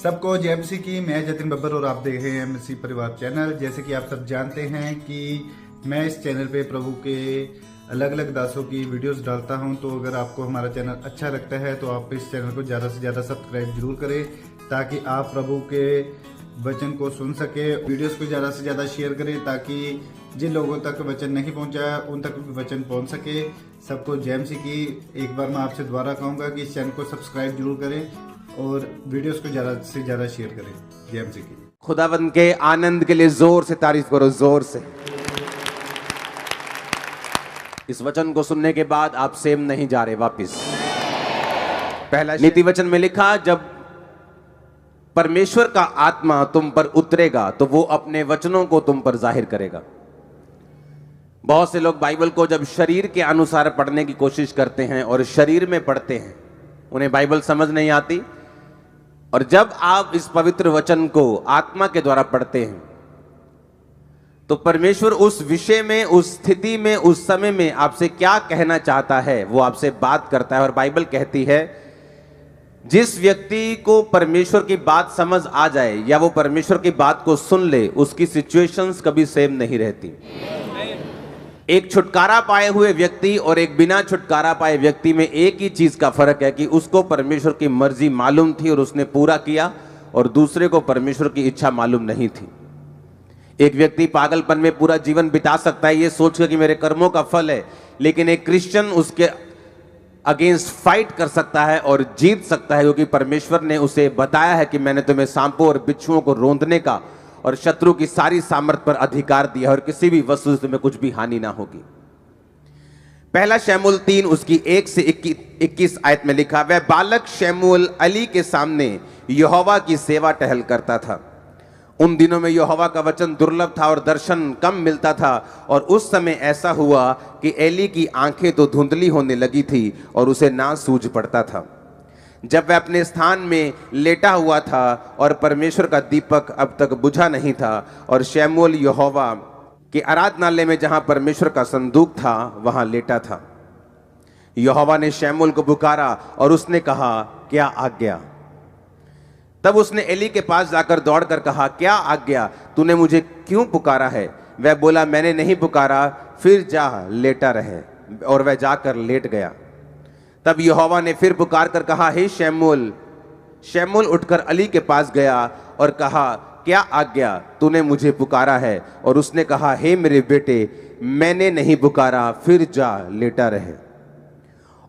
सबको जय मसीह की। मैं जतिन बब्बर और आप देख रहे हैं मसीह परिवार चैनल। जैसे कि आप सब जानते हैं कि मैं इस चैनल पे प्रभु के अलग अलग दासों की वीडियोस डालता हूं, तो अगर आपको हमारा चैनल अच्छा लगता है तो आप इस चैनल को ज़्यादा से ज़्यादा सब्सक्राइब जरूर करें, ताकि आप प्रभु के वचन को सुन सके। वीडियोस को ज़्यादा से ज़्यादा शेयर करें, ताकि जिन लोगों तक वचन नहीं पहुंचा उन तक भी वचन पहुंच सके। सबको जय मसीह की। एक बार मैं आपसे दोबारा कहूँगा कि इस चैनल को सब्सक्राइब जरूर करें और वीडियोस को ज़्यादा से ज़्यादा शेयर करें। जय मसीह की। खुदावंद के आनंद के लिए जोर से तारीफ करो, जोर से। इस वचन को सुनने के बाद आप सेम नहीं जा रहे वापिस। पहला नीति वचन में लिखा, जब परमेश्वर का आत्मा तुम पर उतरेगा तो वो अपने वचनों को तुम पर जाहिर करेगा। बहुत से लोग बाइबल को जब शरीर के अनुसार पढ़ने की कोशिश करते हैं और शरीर में पढ़ते हैं, उन्हें बाइबल समझ नहीं आती। और जब आप इस पवित्र वचन को आत्मा के द्वारा पढ़ते हैं तो परमेश्वर उस विषय में, उस स्थिति में, उस समय में आपसे क्या कहना चाहता है वो आपसे बात करता है। और बाइबल कहती है, जिस व्यक्ति को परमेश्वर की बात समझ आ जाए या वो परमेश्वर की बात को सुन ले, उसकी सिचुएशंस कभी सेम नहीं रहती। एक छुटकारा पाए हुए व्यक्ति और एक बिना छुटकारा पाए व्यक्ति में एक ही चीज का फर्क है कि उसको परमेश्वर की मर्जी मालूम थी और उसने पूरा किया, और दूसरे को परमेश्वर की इच्छा मालूम नहीं थी। एक व्यक्ति पागलपन में पूरा जीवन बिता सकता है ये सोचकर कि मेरे कर्मों का फल है, लेकिन एक क्रिश्चियन उसके अगेंस्ट फाइट कर सकता है और जीत सकता है, क्योंकि परमेश्वर ने उसे बताया है कि मैंने तुम्हें सांपों और बिच्छुओं को रोंदने का और शत्रु की सारी सामर्थ पर अधिकार दिया और किसी भी वस्तु से तुम्हें कुछ भी हानि ना होगी। पहला शमूएल 3 उसकी 1 से 21 आयत में लिखा, वह बालक शमूएल अली के सामने यहोवा की सेवा टहल करता था। उन दिनों में यहोवा का वचन दुर्लभ था और दर्शन कम मिलता था। और उस समय ऐसा हुआ कि एली की आंखें तो धुंधली होने लगी थी और उसे ना सूझ पड़ता था। जब वह अपने स्थान में लेटा हुआ था और परमेश्वर का दीपक अब तक बुझा नहीं था, और शमूएल यहोवा के आराधनालय में जहां परमेश्वर का संदूक था वहां लेटा था। यहोवा ने शमूएल को पुकारा और उसने कहा, क्या आज्ञा? तब उसने एली के पास जाकर दौड़कर कहा, क्या आज्ञा? तूने मुझे क्यों पुकारा है? वह बोला, मैंने नहीं पुकारा, फिर जा लेटा रहे। और वह जाकर लेट गया। तब यहोवा ने फिर पुकार कर कहा, हे शमूएल। शमूएल उठकर अली के पास गया और कहा, क्या आज्ञा? तूने मुझे पुकारा है? और उसने कहा, हे मेरे बेटे, मैंने नहीं पुकारा, फिर जा लेटा रहे।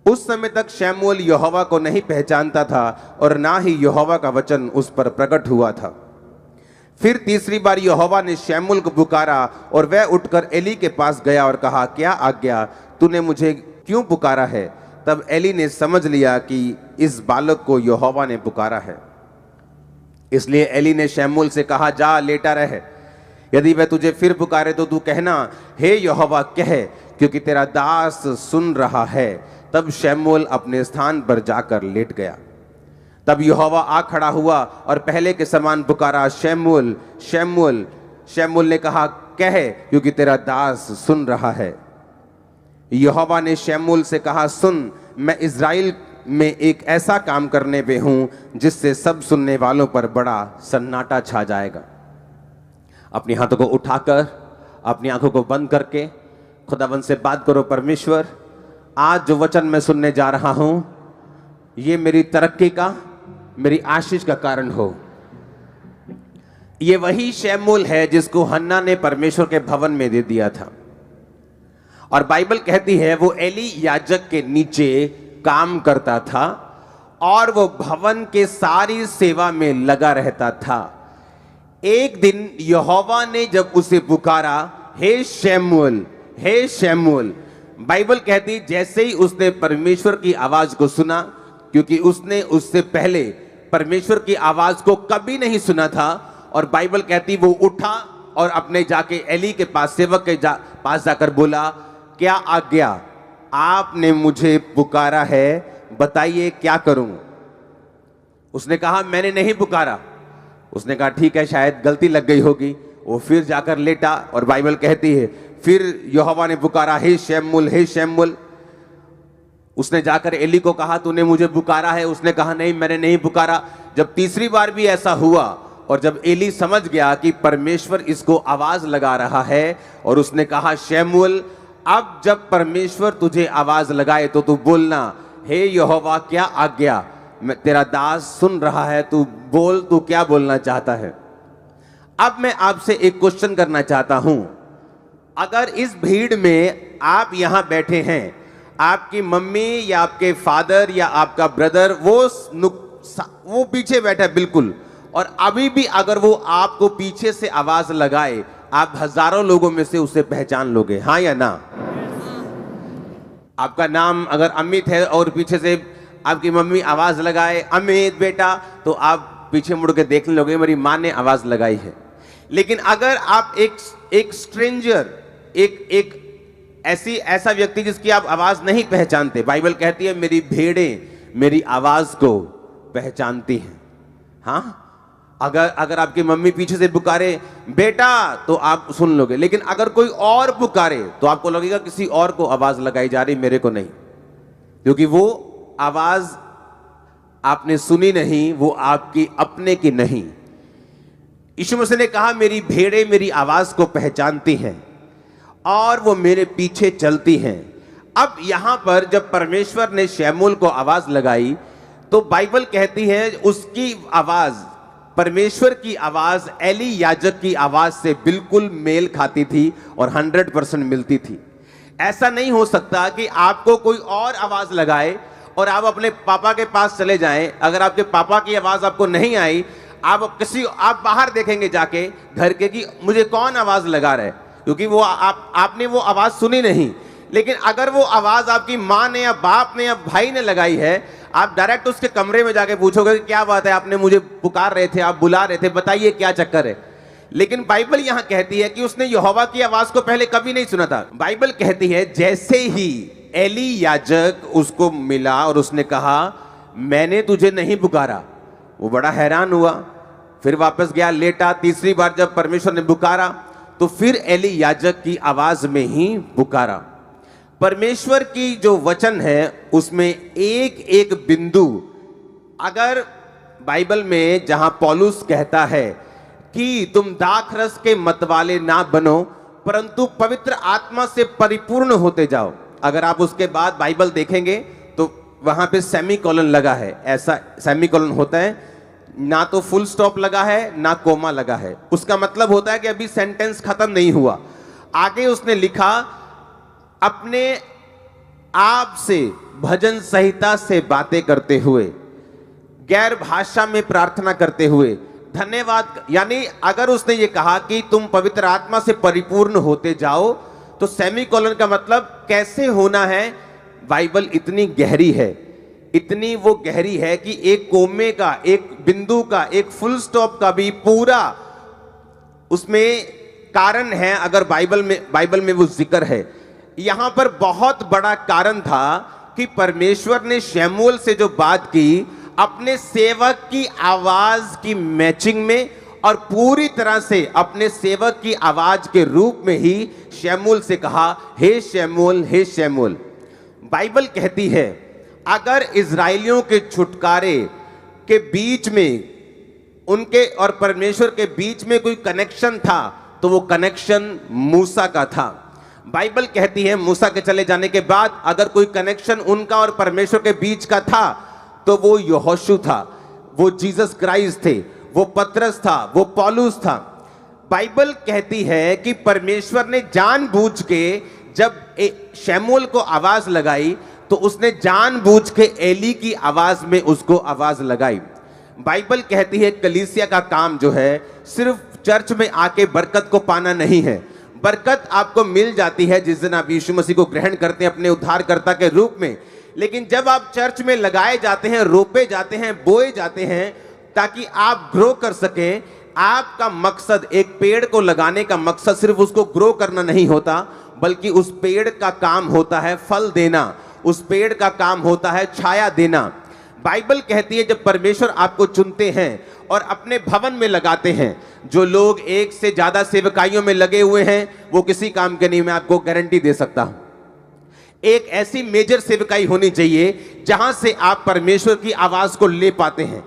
उस समय तक शमूएल यहोवा को नहीं पहचानता था और ना ही यहोवा का वचन उस पर प्रकट हुआ था। फिर तीसरी बार यहोवा ने शमूएल को पुकारा और वह उठकर एली के पास गया और कहा, क्या आज्ञा? तूने मुझे क्यों पुकारा है? तब एली ने समझ लिया कि इस बालक को यहोवा ने पुकारा है। इसलिए एली ने शमूएल से कहा, जा लेटा रहे। यदि वह तुझे फिर पुकारे तो तू कहना, हे यहोवा कह, क्योंकि तेरा दास सुन रहा है। तब शमूएल अपने स्थान पर जाकर लेट गया। तब यहोवा आ खड़ा हुआ और पहले के समान पुकारा, शमूएल, शमूएल। शमूएल ने कहा, कह, क्योंकि तेरा दास सुन रहा है। यहोवा ने शमूएल से कहा, सुन, मैं इज़राइल में एक ऐसा काम करने पे हूं जिससे सब सुनने वालों पर बड़ा सन्नाटा छा जाएगा। अपने हाथों को उठाकर, अपनी आंखों को बंद करके खुदावंद से बात करो, परमेश्वर, आज जो वचन मैं सुनने जा रहा हूं ये मेरी तरक्की का, मेरी आशीष का कारण हो। ये वही शमूएल है जिसको हन्ना ने परमेश्वर के भवन में दे दिया था। और बाइबल कहती है वो एली याजक के नीचे काम करता था और वो भवन के सारी सेवा में लगा रहता था। एक दिन यहोवा ने जब उसे पुकारा, हे शमूएल, हे शमूएल। बाइबल कहती जैसे ही उसने परमेश्वर की आवाज को सुना, क्योंकि उसने उससे पहले परमेश्वर की आवाज को कभी नहीं सुना था, और बाइबल कहती वो उठा और अपने जाके एली के पास, सेवक के पास जाकर बोला, क्या आज्ञा? आपने मुझे पुकारा है, बताइए क्या करूं? उसने कहा, मैंने नहीं पुकारा। उसने कहा, ठीक है, शायद गलती लग गई होगी। वो फिर जाकर लेटा और बाइबल कहती है फिर यहोवा ने पुकारा, हे शमूएल, हे शमूएल। उसने जाकर एली को कहा तूने मुझे पुकारा है। उसने कहा नहीं, मैंने नहीं पुकारा। जब तीसरी बार भी ऐसा हुआ और जब एली समझ गया कि परमेश्वर इसको आवाज लगा रहा है और उसने कहा शमूएल, अब जब परमेश्वर तुझे आवाज लगाए तो तू बोलना, हे यहोवा क्या आज्ञा, मैं तेरा दास सुन रहा है, तू बोल, तू क्या बोलना चाहता है। अब मैं आपसे एक क्वेश्चन करना चाहता हूं, अगर इस भीड़ में आप यहां बैठे हैं, आपकी मम्मी या आपके फादर या आपका ब्रदर वो पीछे बैठा है बिल्कुल, और अभी भी अगर वो आपको पीछे से आवाज लगाए, आप हजारों लोगों में से उसे पहचान लोगे, हाँ या ना? आपका नाम अगर अमित है और पीछे से आपकी मम्मी आवाज लगाए अमित बेटा, तो आप पीछे मुड़ के देखने लोगे मेरी मां ने आवाज लगाई है। लेकिन अगर आप एक स्ट्रेंजर, एक ऐसा व्यक्ति जिसकी आप आवाज नहीं पहचानते, बाइबल कहती है मेरी भेड़ें मेरी आवाज को पहचानती हैं। हाँ, अगर आपकी मम्मी पीछे से पुकारे बेटा तो आप सुन लोगे, लेकिन अगर कोई और पुकारे तो आपको लगेगा किसी और को आवाज लगाई जा रही, मेरे को नहीं, क्योंकि वो आवाज आपने सुनी नहीं, वो आपकी अपने की नहीं। यीशु मसीह ने कहा मेरी भेड़ें मेरी आवाज को पहचानती हैं और वो मेरे पीछे चलती हैं। अब यहां पर जब परमेश्वर ने शमूएल को आवाज लगाई तो बाइबल कहती है उसकी आवाज, परमेश्वर की आवाज एली याजक की आवाज से बिल्कुल मेल खाती थी और 100% मिलती थी। ऐसा नहीं हो सकता कि आपको कोई और आवाज लगाए और आप अपने पापा के पास चले जाएं, अगर आपके पापा की आवाज आपको नहीं आई, आप बाहर देखेंगे जाके घर के कि मुझे कौन आवाज लगा रहा है, क्योंकि वो आपने वो आवाज सुनी नहीं। लेकिन अगर वो आवाज आपकी माँ ने या बाप ने या भाई ने लगाई है, आप डायरेक्ट उसके कमरे में जाके पूछोगे कि क्या बात है, आपने मुझे पुकार रहे थे, आप बुला रहे थे, बताइए क्या चक्कर है। लेकिन बाइबल यहां कहती है कि उसने यहोवा की आवाज को पहले कभी नहीं सुना था। बाइबल कहती है जैसे ही एली याजक उसको मिला और उसने कहा मैंने तुझे नहीं पुकारा, वो बड़ा हैरान हुआ, फिर वापस गया, लेटा। तीसरी बार जब परमेश्वर ने पुकारा तो फिर एली याजक की आवाज में ही पुकारा। परमेश्वर की जो वचन है उसमें एक एक बिंदु, अगर बाइबल में जहां पौलुस कहता है कि तुम दाखरस के मतवाले ना बनो परंतु पवित्र आत्मा से परिपूर्ण होते जाओ, अगर आप उसके बाद बाइबल देखेंगे तो वहां पे सेमीकोलन लगा है। ऐसा सेमीकोलन होता है, ना तो फुल स्टॉप लगा है ना कोमा लगा है, उसका मतलब होता है कि अभी सेंटेंस खत्म नहीं हुआ। आगे उसने लिखा अपने आप से भजन संहिता से बातें करते हुए, गैर भाषा में प्रार्थना करते हुए धन्यवाद। यानी अगर उसने ये कहा कि तुम पवित्र आत्मा से परिपूर्ण होते जाओ, तो सेमीकोलन का मतलब कैसे होना है। बाइबल इतनी गहरी है, इतनी वो गहरी है कि एक कोमे का, एक बिंदु का, एक फुल स्टॉप का भी पूरा उसमें कारण है। अगर बाइबल में वो जिक्र है, यहां पर बहुत बड़ा कारण था कि परमेश्वर ने शमूएल से जो बात की अपने सेवक की आवाज की मैचिंग में और पूरी तरह से अपने सेवक की आवाज के रूप में ही शमूएल से कहा हे शमूएल, हे शमूएल। बाइबल कहती है अगर इजराइलियों के छुटकारे के बीच में, उनके और परमेश्वर के बीच में कोई कनेक्शन था तो वो कनेक्शन मूसा का था। बाइबल कहती है मूसा के चले जाने के बाद अगर कोई कनेक्शन उनका और परमेश्वर के बीच का था तो वो यहोशू था, वो जीसस क्राइस्ट थे, वो पतरस था, वो पौलुस था। बाइबल कहती है कि परमेश्वर ने जानबूझ के जब शमूएल को आवाज लगाई तो उसने जानबूझ के एली की आवाज में उसको आवाज लगाई। बाइबल कहती है कलीसिया का काम जो है सिर्फ चर्च में आके बरकत को पाना नहीं है। बरकत आपको मिल जाती है जिस दिन आप यीशु मसीह को ग्रहण करते हैं अपने उद्धारकर्ता के रूप में, लेकिन जब आप चर्च में लगाए जाते हैं, रोपे जाते हैं, बोए जाते हैं ताकि आप ग्रो कर सकें, आपका मकसद, एक पेड़ को लगाने का मकसद सिर्फ उसको ग्रो करना नहीं होता, बल्कि उस पेड़ का काम होता है फल देना, उस पेड़ का काम होता है छाया देना। बाइबल कहती है जब परमेश्वर आपको चुनते हैं और अपने भवन में लगाते हैं, जो लोग एक से ज्यादा सेवकाइयों में लगे हुए हैं वो किसी काम के नहीं, मैं आपको गारंटी दे सकता हूं। एक ऐसी मेजर सेवकाई होनी चाहिए जहां से आप परमेश्वर की आवाज को ले पाते हैं,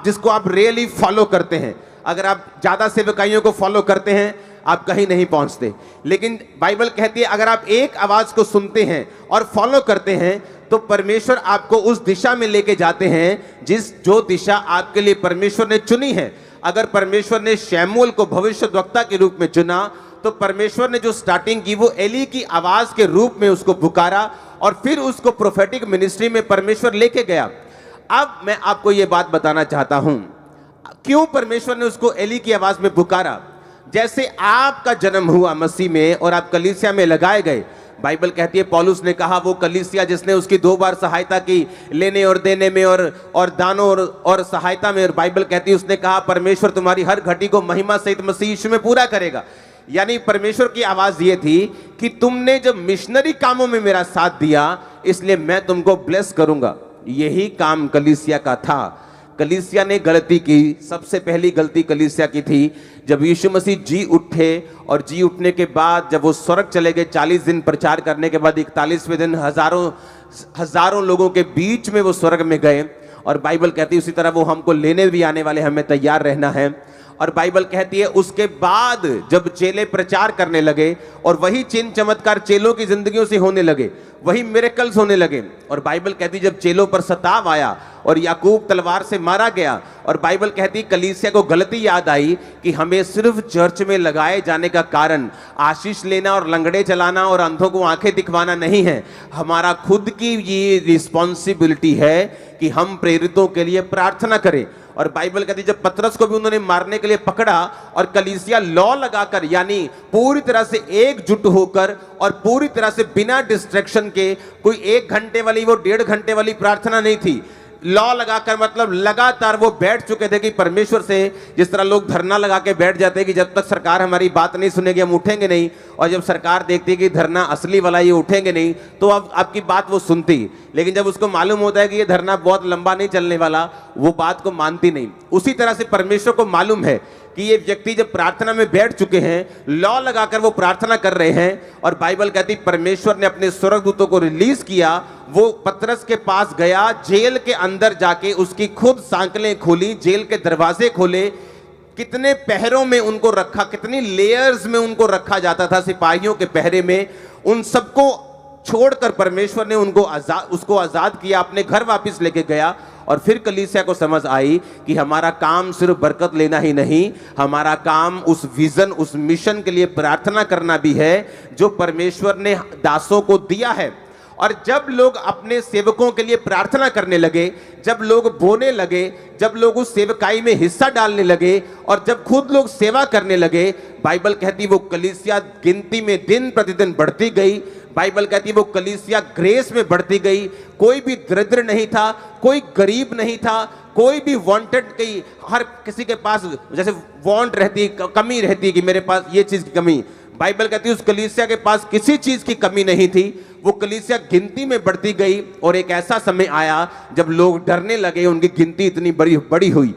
जिसको आप रियली फॉलो करते हैं। अगर आप ज्यादा सेवकाइयों को फॉलो करते हैं आप कहीं नहीं पहुंचते। लेकिन बाइबल कहती है अगर आप एक आवाज को सुनते हैं और फॉलो करते हैं तो परमेश्वर आपको उस दिशा में लेके जाते हैं जो दिशा आपके लिए परमेश्वर ने चुनी है। अगर परमेश्वर ने शमूएल को भविष्यद्वक्ता के रूप में चुना तो परमेश्वर ने जो स्टार्टिंग की वो एली की आवाज के रूप में उसको पुकारा और फिर उसको प्रोफेटिक मिनिस्ट्री में परमेश्वर लेके गया। अब मैं आपको ये बात बताना चाहता हूं क्यों परमेश्वर ने उसको एली की आवाज में पुकारा। जैसे आपका जन्म हुआ मसीह में और आप कलीसिया में लगाए गए, बाइबल कहती है पौलुस ने कहा वो कलीसिया जिसने उसकी 2 बार सहायता की लेने और देने में और दानों और सहायता में, और बाइबल कहती है उसने कहा परमेश्वर तुम्हारी हर घटी को महिमा सहित मसीह यीशु में पूरा करेगा। यानी परमेश्वर की आवाज ये थी कि तुमने जब मिशनरी कामों में मेरा साथ दिया इसलिए मैं तुमको ब्लेस करूंगा। यही काम कलीसिया का था। कलीसिया ने गलती की, सबसे पहली गलती कलीसिया की थी जब यीशु मसीह जी उठे और जी उठने के बाद जब वो स्वर्ग चले गए 40 दिन प्रचार करने के बाद 41वें दिन हजारों लोगों के बीच में वो स्वर्ग में गए। और बाइबल कहती है उसी तरह वो हमको लेने भी आने वाले, हमें तैयार रहना है। और बाइबल कहती है उसके बाद जब चेले प्रचार करने लगे और वही चिन्ह चमत्कार चेलों की जिंदगियों से होने लगे, वही मिरेकल्स होने लगे। और बाइबल कहती जब चेलों पर सताव आया और याकूब तलवार से मारा गया, और बाइबल कहती कलीसिया को गलती याद आई कि हमें सिर्फ चर्च में लगाए जाने का कारण आशीष लेना और लंगड़े चलाना और अंधों को आंखें दिखवाना नहीं है। हमारा खुद की ये रिस्पॉन्सिबिलिटी है कि हम प्रेरितों के लिए प्रार्थना करें। और बाइबल कहती जब पतरस को भी उन्होंने मारने के लिए पकड़ा और कलीसिया लॉ लगाकर यानी पूरी तरह से एकजुट होकर और पूरी तरह से बिना डिस्ट्रैक्शन के, कोई 1 घंटे वाली वो 1.5 घंटे वाली प्रार्थना नहीं थी, लॉ लगाकर मतलब लगातार वो बैठ चुके थे कि परमेश्वर से, जिस तरह लोग धरना लगा के बैठ जाते हैं कि जब तक सरकार हमारी बात नहीं सुनेगी हम उठेंगे नहीं, और जब सरकार देखती है कि धरना असली वाला ये उठेंगे नहीं तो अब आपकी बात वो सुनती, लेकिन जब उसको मालूम होता है कि ये धरना बहुत लंबा नहीं चलने वाला वो बात को मानती नहीं। उसी तरह से परमेश्वर को मालूम है कि ये व्यक्ति जब प्रार्थना में बैठ चुके हैं, लॉ लगाकर वो प्रार्थना कर रहे हैं, और बाइबल कहती परमेश्वर ने अपने स्वर्गदूतों को रिलीज किया। वो पतरस के पास गया, जेल के अंदर जाके उसकी खुद सांकलें खोली, जेल के दरवाजे खोले, कितने पहरों में उनको रखा, कितनी लेयर्स में उनको रखा जाता था सिपाहियों के पहरे में, उन सबको छोड़कर परमेश्वर ने उसको आजाद किया, अपने घर वापस लेके गया। और फिर कलीसिया को समझ आई कि हमारा काम सिर्फ बरकत लेना ही नहीं, हमारा काम उस विजन, उस मिशन के लिए प्रार्थना करना भी है जो परमेश्वर ने दासों को दिया है। और जब लोग अपने सेवकों के लिए प्रार्थना करने लगे, जब लोग बोने लगे, जब लोग उस सेवकाई में हिस्सा डालने लगे और जब खुद लोग सेवा करने लगे, बाइबल कहती वो कलीसिया गिनती में दिन प्रतिदिन बढ़ती गई। बाइबल कहती वो कलीसिया ग्रेस में बढ़ती गई। कोई भी दरिद्र नहीं था, कोई गरीब नहीं था, कोई भी वांटेड की, हर किसी के पास जैसे वांट रहती, कमी रहती कि मेरे पास ये चीज की कमी, बाइबल कहती उस कलीसिया के पास किसी चीज की कमी नहीं थी। वो कलीसिया गिनती में बढ़ती गई और एक ऐसा समय आया जब लोग डरने लगे, उनकी गिनती इतनी बड़ी हुई।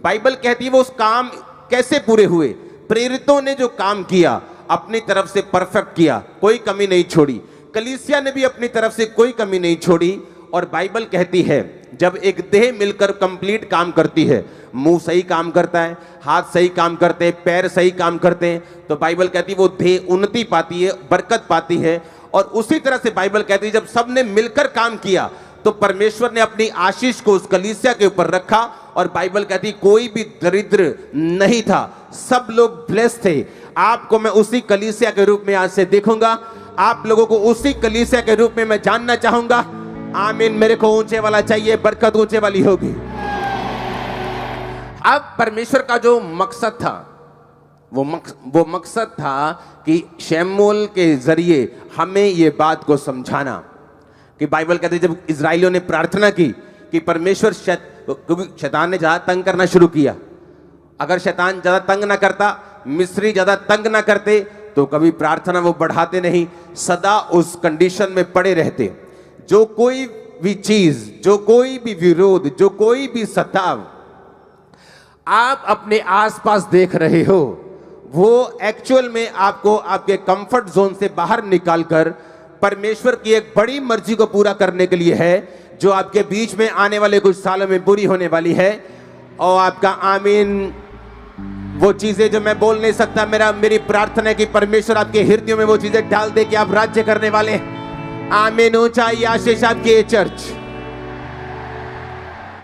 बाइबल कहती है वो उस काम कैसे पूरे हुए, प्रेरितों ने जो काम किया अपनी तरफ से परफेक्ट किया, कोई कमी नहीं छोड़ी। कलीसिया ने भी अपनी तरफ से कोई कमी नहीं छोड़ी। और बाइबल कहती है जब एक देह मिलकर कंप्लीट काम करती है, मुंह सही काम करता है, हाथ सही काम करते हैं, पैर सही काम करते हैं, तो बाइबल कहती है वो देह उन्नति पाती है, बरकत पाती है। और उसी तरह से बाइबल कहती है जब सब ने मिलकर काम किया तो परमेश्वर ने अपनी आशीष को उस कलीसिया के ऊपर रखा। और बाइबल कहती कोई भी दरिद्र नहीं था, सब लोग ब्लेस्ड थे। आपको मैं उसी कलीसिया के रूप में आज से देखूंगा, आप लोगों को उसी कलीसिया के रूप में मैं जानना चाहूंगा। आमीन। मेरे को ऊंचे वाला चाहिए, बरकत ऊंचे वाली होगी। अब परमेश्वर का जो मकसद था वो मकसद था कि शमूएल के जरिए हमें ये बात को समझाना कि बाइबल कहते जब इजराइलियों ने प्रार्थना की कि परमेश्वर, क्योंकि शैतान ने ज्यादा तंग करना शुरू किया, अगर शैतान ज्यादा तंग ना करता, मिस्री ज्यादा तंग ना करते तो कभी प्रार्थना वो बढ़ाते नहीं, सदा उस कंडीशन में पड़े रहते। जो कोई भी चीज, जो कोई भी विरोध, जो कोई भी सताव आप अपने आसपास देख रहे हो, वो एक्चुअल में आपको आपके कंफर्ट जोन से बाहर निकालकर परमेश्वर की एक बड़ी मर्जी को पूरा करने के लिए है, जो आपके बीच में आने वाले कुछ सालों में पूरी होने वाली है। और आपका आमीन, वो चीजें जो मैं बोल नहीं सकता, मेरी प्रार्थना है कि परमेश्वर आपके हृदयों में वो चीजें डाल दे कि आप राज्य करने वाले हैं। आमीन। ऊंचाई आशीष आपकी चर्च।